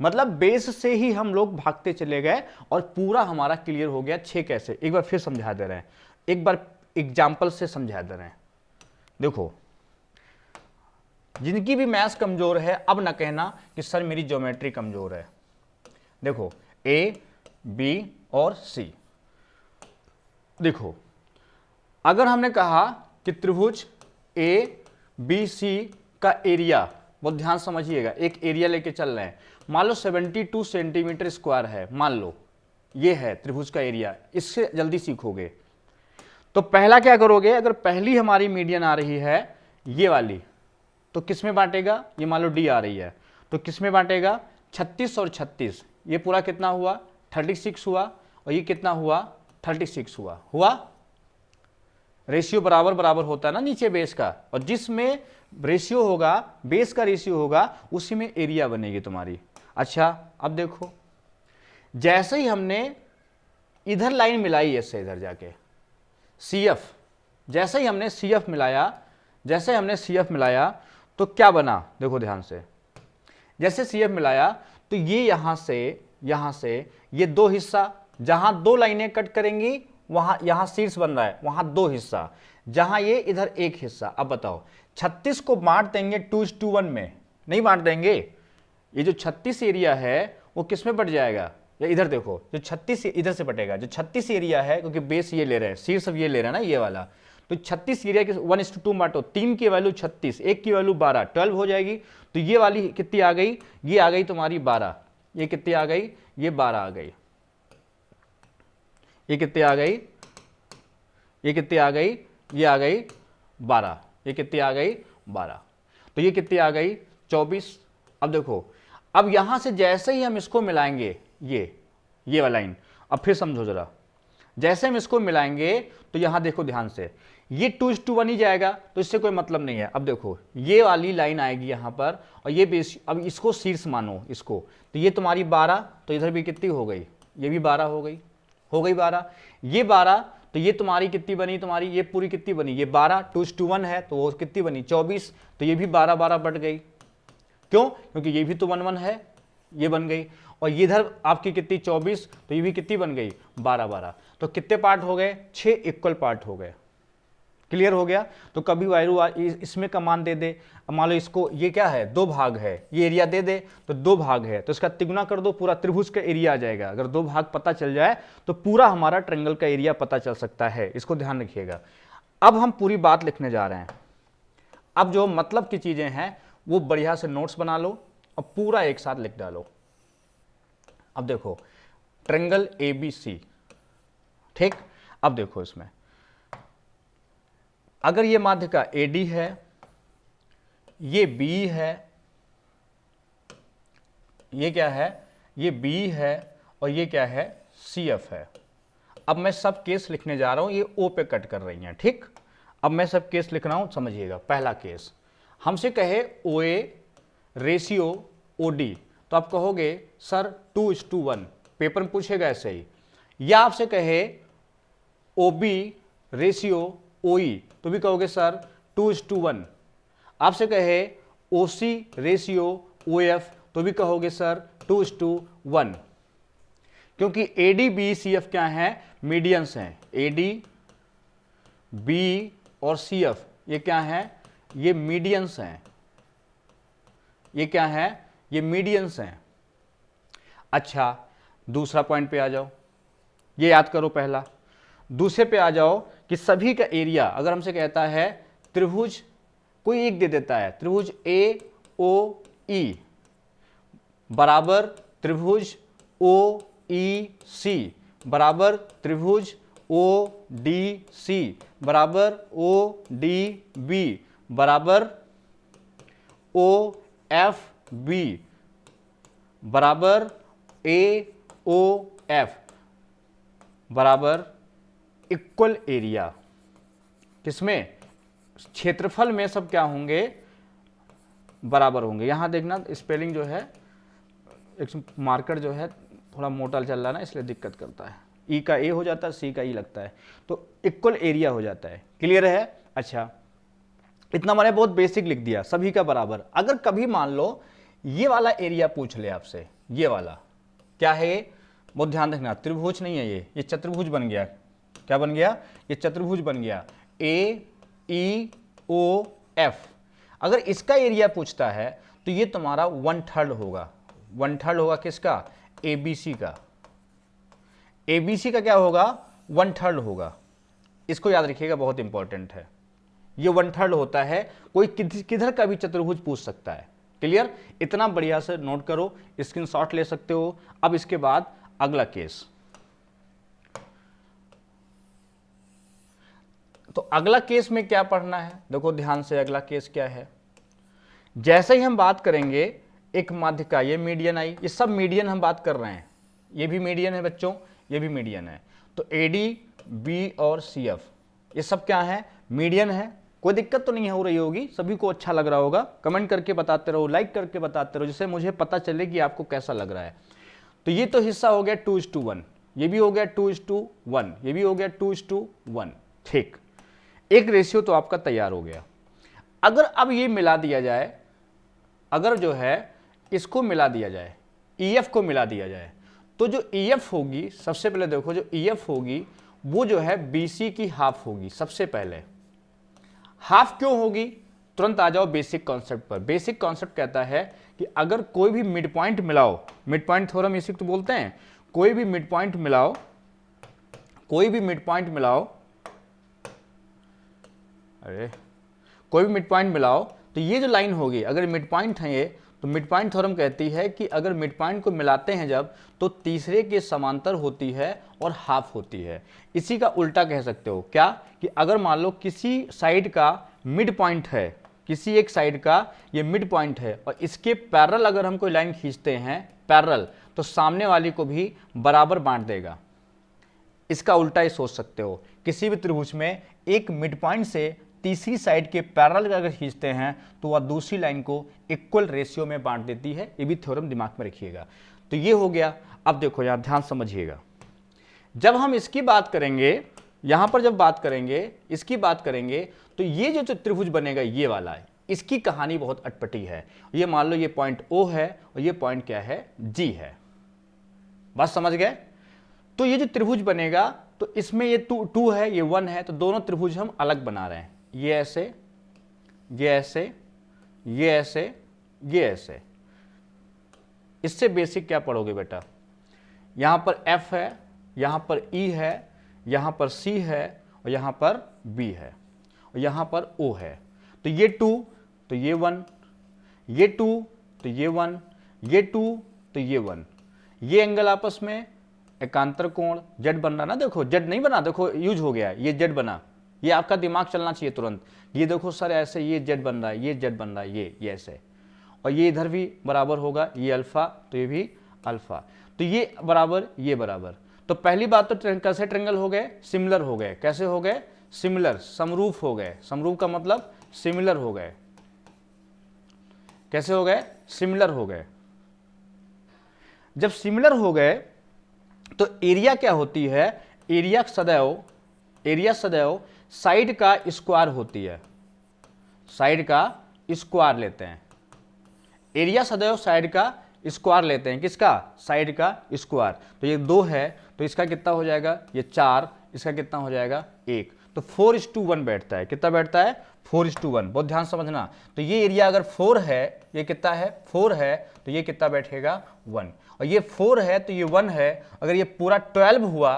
मतलब बेस से ही हम लोग भागते चले गए और पूरा हमारा क्लियर हो गया। 6 कैसे? एक बार फिर समझा दे रहे हैं, एक बार एग्जाम्पल से समझा दे रहे हैं। देखो, जिनकी भी मैथ्स कमजोर है अब ना कहना कि सर मेरी ज्योमेट्री कमजोर है। देखो A, B और C, देखो अगर हमने कहा कि त्रिभुज A, B, C का एरिया, बहुत ध्यान समझिएगा, एक एरिया लेके चल रहे हैं। मान लो 72 सेंटीमीटर स्क्वायर है, मान लो ये है त्रिभुज का एरिया। इससे जल्दी सीखोगे। तो पहला क्या करोगे? अगर पहली हमारी मीडियन आ रही है ये वाली, तो किस में बांटेगा? ये मान लो D आ रही है, तो किस में बांटेगा? 36 और 36, ये पूरा कितना हुआ? 36 हुआ, और ये कितना हुआ? 36 हुआ। रेशियो बराबर बराबर होता है ना नीचे बेस का, और जिसमें रेशियो होगा, बेस का रेशियो होगा, उसी में एरिया बनेगी तुम्हारी। अच्छा अब देखो, जैसे ही हमने इधर लाइन मिलाई इससे इधर जाके CF, जैसे ही हमने CF मिलाया तो क्या बना, देखो ध्यान से, जैसे CF मिलाया तो ये यहां से ये दो हिस्सा, जहां दो लाइनें कट करेंगी वहां यहां शीर्ष बन रहा है, वहां दो हिस्सा, जहां ये इधर एक हिस्सा। अब बताओ 36 को बांट देंगे 2:1 में, नहीं बांट देंगे, ये जो 36 एरिया है वो किस में बट जाएगा, या इधर देखो जो 36 इधर से बटेगा, जो 36 एरिया है क्योंकि बेस ये ले रहे हैं, शीर्ष अब ये ले रहा है ना ये वाला, तो 36 एरिया के 1:2 बांटो, 3 की वैल्यू 36, 1 की वैल्यू 12, 12 हो जाएगी। तो ये वाली कितनी आ गई, ये आ गई तुम्हारी 12, ये कितनी आ गई, ये 12 आ गई, ये कितनी आ गई, ये कितनी आ गई, ये आ गई 12, ये कितनी आ गई 12, तो ये कितनी आ गई 24। अब देखो, अब यहां से जैसे ही हम इसको मिलाएंगे ये वाला लाइन, अब फिर समझो जरा, जैसे हम इसको मिलाएंगे तो यहां देखो ध्यान से, ये 2:1 ही जाएगा, तो इससे कोई मतलब नहीं है। अब देखो ये वाली लाइन आएगी यहां पर, और ये बेस, अब इसको शीर्ष मानो इसको, तो ये तुम्हारी 12, तो इधर भी कितनी हो गई, ये भी 12 हो गई 12, ये 12, तो ये तुम्हारी कितनी बनी, तुम्हारी ये पूरी कितनी बनी, ये 12, 2:1 है तो वो कितनी बनी 24, तो ये भी 12 12 बट गई, क्यों, क्योंकि ये भी तो 1 1 है, ये बन गई, और ये इधर आपकी कितनी 24, तो ये भी कितनी बन गई 12 12, तो कितने पार्ट हो गए, 6 इक्वल पार्ट हो गए। क्लियर हो गया। तो कभी वैल्यू इसमें का मान दे दे, अब मान लो इसको, ये क्या है 2 भाग है, ये एरिया दे दे तो 2 भाग है, तो इसका तिगुना कर दो, पूरा त्रिभुज का एरिया आ जाएगा। अगर 2 भाग पता चल जाए तो पूरा हमारा ट्रायंगल का एरिया पता चल सकता है, इसको ध्यान रखिएगा। अब हम पूरी बात लिखने जा रहे हैं, अब जो मतलब की चीजें हैं वो बढ़िया से नोट्स बना लो और पूरा एक साथ लिख डालो। अब देखो ट्रायंगल ABC, ठीक, अब देखो इसमें अगर ये माध्य का AD है, ये B है, ये क्या है, ये B है, और ये क्या है CF है। अब मैं सब केस लिखने जा रहा हूं, ये O पे कट कर रही हैं, ठीक। अब मैं सब केस लिख रहा हूं, समझिएगा। पहला केस हमसे कहे OA रेशियो OD, तो आप कहोगे सर 2:1, पेपर में पूछेगा ऐसे ही। या आपसे कहे OB रेशियो OE, तो भी कहोगे सर 2:1। आपसे कहे OC रेशियो OF, तो भी कहोगे सर 2:1, क्योंकि AD B CF क्या है, मीडियंस हैं। AD B और CF ये क्या है, ये मीडियंस हैं, ये क्या है, ये मीडियंस हैं। अच्छा दूसरा पॉइंट पे आ जाओ, ये याद करो पहला। दूसरे पे आ जाओ कि सभी का एरिया अगर हमसे कहता है त्रिभुज, कोई एक दे देता है, त्रिभुज AOE बराबर त्रिभुज OEC बराबर त्रिभुज ODC बराबर ODB बराबर OFB बराबर AOF बराबर इक्वल एरिया। किसमें, क्षेत्रफल में सब क्या होंगे, बराबर होंगे। यहां देखना स्पेलिंग जो है, एक मार्कर जो है थोड़ा मोटा चल रहा है ना, इसलिए दिक्कत करता है। ई का ए हो जाता है, सी का ई लगता है, तो इक्वल एरिया हो जाता है। क्लियर है। अच्छा इतना मैंने बहुत बेसिक लिख दिया, सभी का बराबर। अगर कभी मान लो ये वाला एरिया पूछ ले आपसे, ये वाला क्या है, बहुत ध्यान रखना, त्रिभुज नहीं है ये चतुर्भुज बन गया। क्या बन गया, ये चतुर्भुज बन गया AEOF। अगर इसका एरिया पूछता है तो ये तुम्हारा 1/3 होगा। 1/3 होगा किसका, ABC का। ABC का क्या होगा, 1/3 होगा। इसको याद रखिएगा, बहुत इंपॉर्टेंट है। ये 1/3 होता है, कोई किधर का भी चतुर्भुज पूछ सकता है। क्लियर, इतना बढ़िया से नोट करो, स्क्रीनशॉट ले सकते हो। अब इसके बाद अगला केस, तो अगला केस में क्या पढ़ना है, देखो ध्यान से। अगला केस क्या है, जैसे ही हम बात करेंगे एक माध्य का, ये मीडियन आई, ये सब मीडियन हम बात कर रहे हैं, ये भी मीडियन है बच्चों, ये भी मीडियन है। तो AD B और CF ये सब क्या है, मीडियन है। कोई दिक्कत तो नहीं हो रही होगी, सभी को अच्छा लग रहा होगा। कमेंट करके बताते रहो, लाइक करके बताते रहो, जिससे मुझे पता चले कि आपको कैसा लग रहा है। तो ये तो हिस्सा हो गया 2:1, ये भी हो गया 2:1, ये भी हो गया 2:1। ठीक, एक रेशियो तो आपका तैयार हो गया। अगर अब ये मिला दिया जाए, अगर जो है इसको मिला दिया जाए, EF को मिला दिया जाए, तो जो EF होगी, सबसे पहले देखो जो EF होगी वो जो है BC की हाफ होगी। सबसे पहले हाफ क्यों होगी, तुरंत आ जाओ बेसिक कॉन्सेप्ट पर। बेसिक कॉन्सेप्ट कहता है कि अगर कोई भी मिड पॉइंट मिलाओ, मिड पॉइंट थ्योरम इसी तो बोलते हैं, कोई भी मिड पॉइंट मिलाओ, कोई भी मिड पॉइंट मिलाओ, अरे कोई भी मिड पॉइंट मिलाओ, तो ये जो लाइन होगी, अगर मिड पॉइंट है ये, तो मिड पॉइंट थ्योरम कहती है कि अगर मिड पॉइंट को मिलाते हैं जब, तो तीसरे के समांतर होती है और हाफ होती है। इसी का उल्टा कह सकते हो क्या, कि अगर मान लो किसी साइड का मिड पॉइंट है, किसी एक साइड का ये मिड पॉइंट है, और इसके पैरेलल अगर हम कोई लाइन खींचते हैं पैरेलल, तो सामने वाली को भी बराबर बांट देगा। इसका उल्टा ही सोच सकते हो, किसी भी त्रिभुज में एक मिड पॉइंट से तीसरी साइड के पैरेलल अगर खींचते हैं तो वह दूसरी लाइन को इक्वल रेशियो में बांट देती है। ये भी थ्योरम दिमाग में रखिएगा। तो ये हो गया। अब देखो यहां ध्यान समझिएगा, जब हम इसकी बात करेंगे, यहां पर जब बात करेंगे, इसकी बात करेंगे, तो ये जो त्रिभुज बनेगा ये वाला है, इसकी कहानी बहुत अटपटी है। ये मान लो ये पॉइंट O है और ये पॉइंट क्या है, G है। बात समझ गए। तो ये जो त्रिभुज बनेगा, तो इसमें ये 2 है, ये 1 है, तो दोनों त्रिभुज हम अलग बना रहे हैं। ये ऐसे, ये ऐसे, ये ऐसे, ये ऐसे। इससे बेसिक क्या पढ़ोगे बेटा, यहां पर F है, यहां पर E है, यहां पर C है, और यहां पर B है, और यहां पर O है। तो ये 2, तो ये 1, ये 2, तो ये 1, ये 2, तो ये 1। ये एंगल आपस में एकांतर कोण Z बन रहा ना, देखो Z नहीं बना, देखो यूज हो गया, ये Z बना। ये आपका दिमाग चलना चाहिए तुरंत। ये देखो सर ऐसे, ये Z बन रहा है, ये Z बन रहा है, ये ऐसे, और ये इधर भी बराबर होगा, ये अल्फा, तो ये भी अल्फा, तो ये बराबर, ये बराबर। तो पहली बात तो कैसे ट्रेंगल हो गए, सिमिलर हो गए। कैसे हो गए, सिमिलर, समरूप हो गए। समरूप का मतलब सिमिलर हो गए। कैसे हो गए, सिमिलर हो गए। जब सिमिलर हो गए तो एरिया क्या होती है, एरिया सदैव साइड का स्क्वायर होती है। साइड का स्क्वायर लेते हैं, एरिया सदैव साइड का स्क्वायर लेते हैं। किसका, साइड का स्क्वायर। तो ये 2 है, तो इसका कितना हो जाएगा, ये 4, इसका कितना हो जाएगा 1। तो 4:1 बैठता है। कितना बैठता है, 4:1। बहुत ध्यान समझना। तो ये एरिया अगर 4 है, ये कितना है, 4 है, तो ये कितना बैठेगा 1, और ये 4 है तो ये 1 है। अगर ये पूरा 12 हुआ,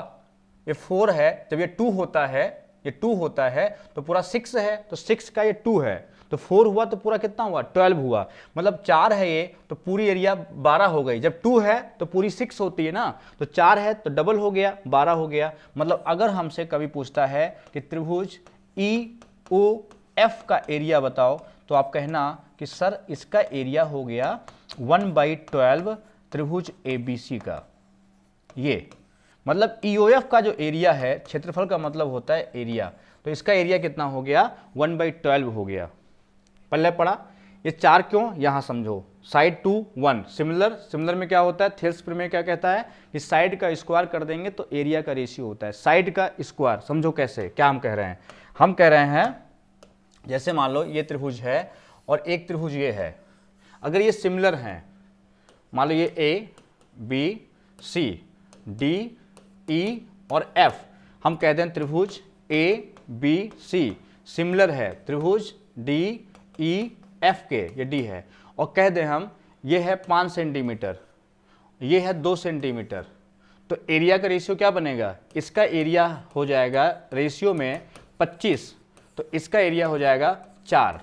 ये 4 है, जब ये 2 होता है, ये 2 होता है, तो पूरा 6 है, तो 6 का ये 2 है, तो 4 हुआ तो पूरा कितना हुआ, 12 हुआ। मतलब 4 है ये, तो पूरी एरिया 12 हो गई। जब 2 है तो पूरी 6 होती है ना, तो 4 है तो डबल हो गया, 12 हो गया। मतलब अगर हमसे कभी पूछता है कि त्रिभुज EOF का एरिया बताओ, तो आप कहना कि सर इसका एरिया हो गया 1/12 त्रिभुज ABC का। ये मतलब EOF का जो एरिया है, क्षेत्रफल का मतलब होता है एरिया, तो इसका एरिया कितना हो गया, 1/12 हो गया। पहले पढ़ा। ये 4 क्यों, यहां समझो, साइड 2 1 सिमिलर। सिमिलर में क्या होता है, थेल्सपियर में क्या कहता है कि साइड का स्क्वायर कर देंगे तो एरिया का रेशियो होता है। साइड का स्क्वायर समझो कैसे, क्या हम कह रहे हैं, हम कह रहे हैं जैसे मान लो ये त्रिभुज है और एक त्रिभुज ये है। अगर ये सिमिलर हैं, मान लो ये A B C D E और F, हम कहते हैं त्रिभुज A B C सिमिलर है त्रिभुज D E F के, ये D है, और कह दें हम ये है 5 सेंटीमीटर, ये है 2 सेंटीमीटर, तो एरिया का रेशियो क्या बनेगा, इसका एरिया हो जाएगा रेशियो में 25, तो इसका एरिया हो जाएगा 4,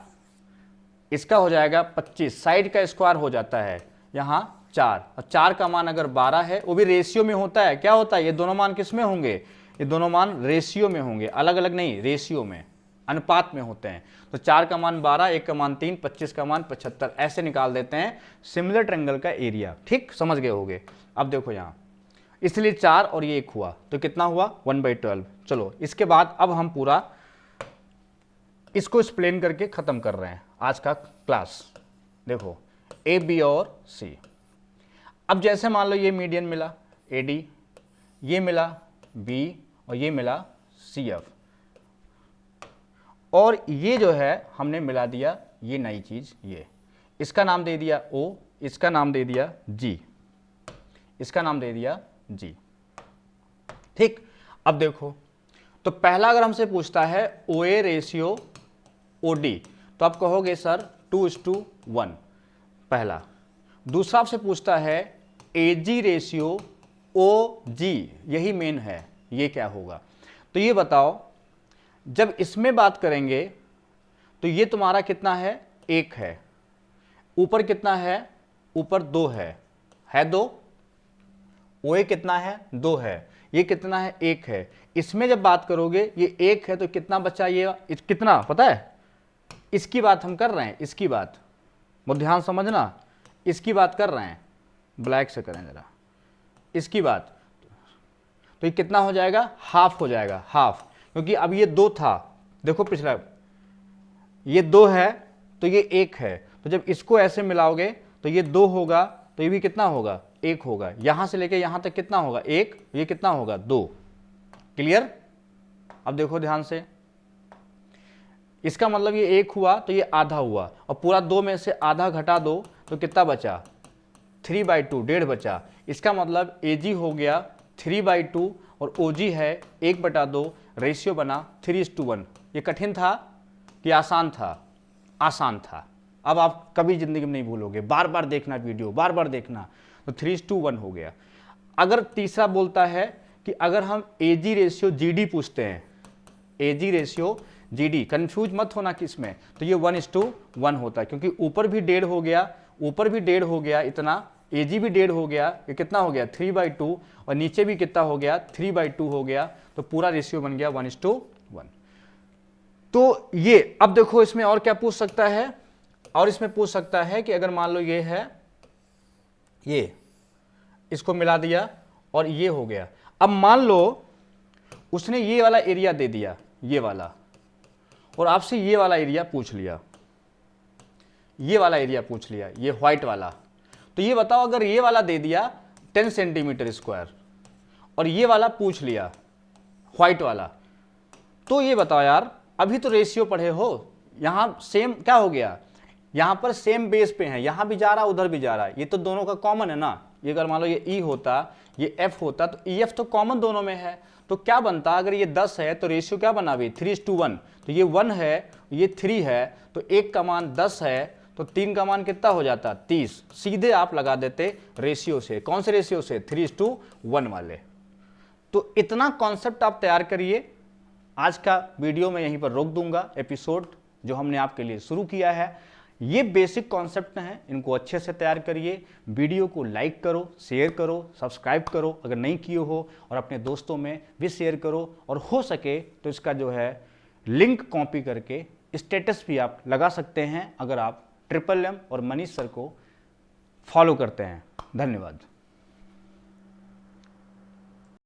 इसका हो जाएगा 25, साइड का स्क्वायर हो जाता है यहाँ 4, और 4 का मान अगर 12 है, वो भी रेशियो में होता है। क्या होता है, ये दोनों मान किस में होंगे, ये दोनों मान रेशियो में होंगे, अलग अलग नहीं, रेशियो में, अनुपात में होते हैं। तो 4 का मान 12, 1 का मान 3, 25 का मान 75, ऐसे निकाल देते हैं सिमिलर ट्रायंगल का एरिया। ठीक, समझ गए होगे। अब देखो यहाँ, इसलिए 4 और ये 1 हुआ, तो कितना हुआ 1/12। चलो इसके बाद अब हम पूरा इसको एक्सप्लेन करके ख़त्म कर रहे हैं आज का क्लास। देखो ए बी और सी। अब जैसे मान लो ये मीडियन मिला ए डी, ये मिला बी और ये मिला सी एफ, और ये जो है हमने मिला दिया ये नई चीज़, ये इसका नाम दे दिया ओ, इसका नाम दे दिया जी, इसका नाम दे दिया जी। ठीक, अब देखो तो पहला अगर हमसे पूछता है ओ ए रेशियो ओ डी, तो आप कहोगे सर 2:1 पहला। दूसरा आपसे पूछता है ए जी रेशियो ओ जी, यही मेन है, ये क्या होगा? तो ये बताओ, जब इसमें बात करेंगे तो ये तुम्हारा कितना है? 1 है। ऊपर कितना है? ऊपर 2 है 2। ओ ए कितना है? 2 है। ये कितना है? 1 है। इसमें जब बात करोगे ये 1 है तो कितना बचा? ये कितना पता है? इसकी बात हम कर रहे हैं, इसकी बात बहुत ध्यान समझना, इसकी बात कर रहे हैं, ब्लैक से करें जरा, इसकी बात। तो ये कितना हो जाएगा? हाफ हो जाएगा, हाफ, क्योंकि अब ये 2 था, देखो पिछला ये 2 है तो ये 1 है, तो जब इसको ऐसे मिलाओगे तो ये 2 होगा, तो ये भी कितना होगा? 1 होगा। यहां से लेके यहां तक कितना होगा? 1, ये कितना होगा? 2। क्लियर? अब देखो ध्यान से, इसका मतलब ये 1 हुआ तो ये आधा हुआ, और पूरा 2 में से आधा घटा दो तो कितना बचा? 3/2, 1.5 बचा। इसका मतलब AG हो गया 3/2 और OG है 1/2, रेशियो बना 3:1। ये कठिन था कि आसान था? आसान था। अब आप कभी जिंदगी में नहीं भूलोगे, बार बार देखना वीडियो, बार बार देखना। तो 3:1 हो गया। अगर तीसरा बोलता है कि अगर हम AG रेशियो GD पूछते हैं, AG रेशियो GD, कंफ्यूज मत होना किसमें, तो ये 1:1 होता है, क्योंकि ऊपर भी 1.5 हो गया, ऊपर भी 1.5 हो गया, इतना AG भी 1.5 हो गया, ये कितना हो गया? 3/2, और नीचे भी कितना हो गया? 3/2 हो गया, तो पूरा रेशियो बन गया 1:1। तो ये अब देखो इसमें और क्या पूछ सकता है, और इसमें पूछ सकता है कि अगर मान लो ये है, ये इसको मिला दिया और ये हो गया। अब मान लो उसने ये वाला एरिया दे दिया, ये वाला, और आपसे ये वाला एरिया पूछ लिया, ये वाला एरिया पूछ लिया, ये व्हाइट वाला। तो ये बताओ, अगर ये वाला दे दिया 10 सेंटीमीटर स्क्वायर और ये वाला पूछ लिया व्हाइट वाला, तो ये बताओ यार, अभी तो रेशियो पढ़े हो, यहां सेम क्या हो गया? यहां पर सेम बेस पे है, यहां भी जा रहा उधर भी जा रहा है, ये तो दोनों का कॉमन है ना। ये अगर मान लो ये E होता, ये F होता, तो EF तो कॉमन दोनों में है, तो क्या बनता? अगर ये 10 है तो रेशियो क्या बना भी? 3:1। तो ये 1 है, ये 3 है, तो 1 का मान 10 है, तो 3 का मान कितना हो जाता? 30। सीधे आप लगा देते रेशियो से। कौन से रेशियो से? 3:1 वाले। तो इतना कॉन्सेप्ट आप तैयार करिए। आज का वीडियो मैं यहीं पर रोक दूंगा, एपिसोड जो हमने आपके लिए शुरू किया है। ये बेसिक कॉन्सेप्ट हैं, इनको अच्छे से तैयार करिए। वीडियो को लाइक करो, शेयर करो, सब्सक्राइब करो अगर नहीं किए हो, और अपने दोस्तों में भी शेयर करो, और हो सके तो इसका जो है लिंक कॉपी करके स्टेटस भी आप लगा सकते हैं, अगर आप ट्रिपल M और मनीष सर को फॉलो करते हैं। धन्यवाद।